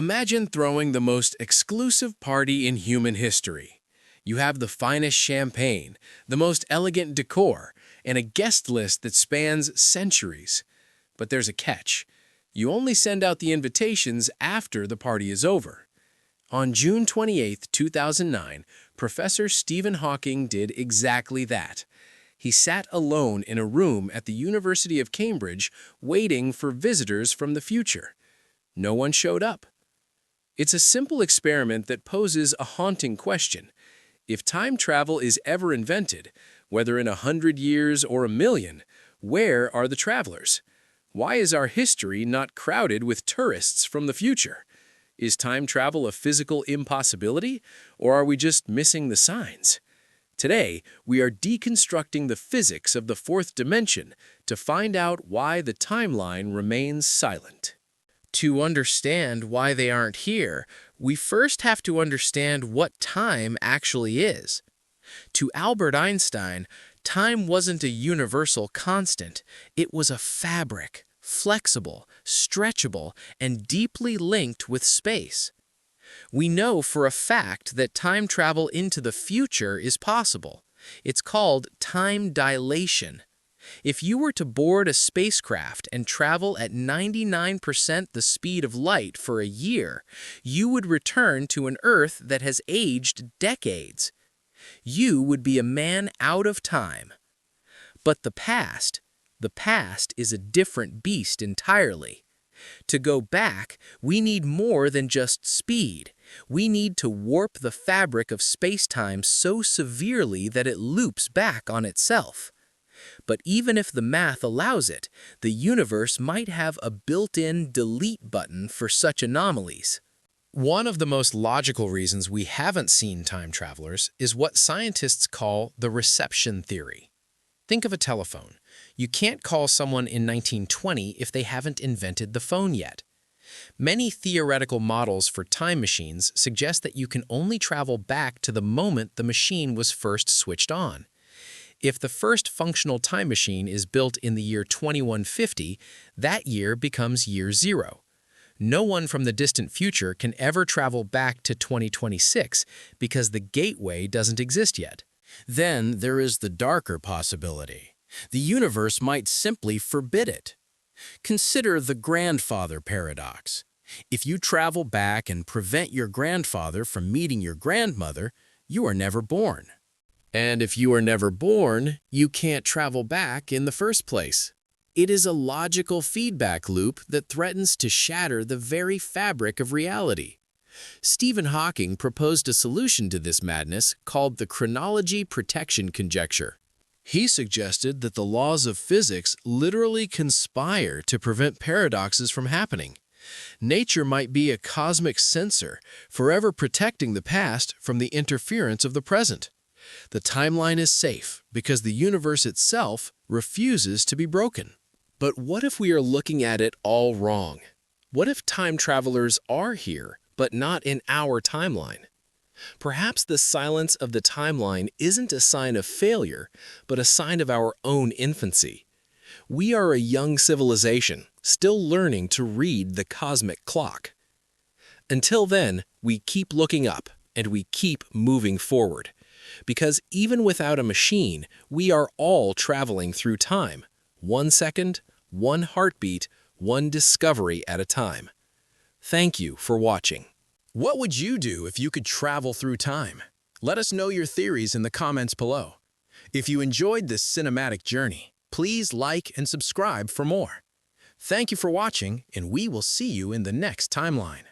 Imagine throwing the most exclusive party in human history. You have the finest champagne, the most elegant decor, and a guest list that spans centuries. But there's a catch. You only send out the invitations after the party is over. On June 28, 2009, Professor Stephen Hawking did exactly that. He sat alone in a room at the University of Cambridge waiting for visitors from the future. No one showed up. It's a simple experiment that poses a haunting question. If time travel is ever invented, whether in 100 years or 1,000,000, where are the travelers? Why is our history not crowded with tourists from the future? Is time travel a physical impossibility, or are we just missing the signs? Today, we are deconstructing the physics of the fourth dimension to find out why the timeline remains silent. To understand why they aren't here, we first have to understand what time actually is. To Albert Einstein, time wasn't a universal constant. It was a fabric, flexible, stretchable, and deeply linked with space. We know for a fact that time travel into the future is possible. It's called time dilation. If you were to board a spacecraft and travel at 99% the speed of light for a year, you would return to an Earth that has aged decades. You would be a man out of time. But the past is a different beast entirely. To go back, we need more than just speed. We need to warp the fabric of space-time so severely that it loops back on itself. But even if the math allows it, the universe might have a built-in delete button for such anomalies. One of the most logical reasons we haven't seen time travelers is what scientists call the reception theory. Think of a telephone. You can't call someone in 1920 if they haven't invented the phone yet. Many theoretical models for time machines suggest that you can only travel back to the moment the machine was first switched on. If the first functional time machine is built in the year 2150, that year becomes year 0. No one from the distant future can ever travel back to 2026 because the gateway doesn't exist yet. Then there is the darker possibility. The universe might simply forbid it. Consider the grandfather paradox. If you travel back and prevent your grandfather from meeting your grandmother, you are never born. And if you are never born, you can't travel back in the first place. It is a logical feedback loop that threatens to shatter the very fabric of reality. Stephen Hawking proposed a solution to this madness called the Chronology Protection Conjecture. He suggested that the laws of physics literally conspire to prevent paradoxes from happening. Nature might be a cosmic censor, forever protecting the past from the interference of the present. The timeline is safe because the universe itself refuses to be broken. But what if we are looking at it all wrong? What if time travelers are here, but not in our timeline? Perhaps the silence of the timeline isn't a sign of failure, but a sign of our own infancy. We are a young civilization, still learning to read the cosmic clock. Until then, we keep looking up and we keep moving forward. Because even without a machine, we are all traveling through time, 1 second, 1 heartbeat, 1 discovery at a time. Thank you for watching. What would you do if you could travel through time? Let us know your theories in the comments below. If you enjoyed this cinematic journey, please like and subscribe for more. Thank you for watching, and we will see you in the next timeline.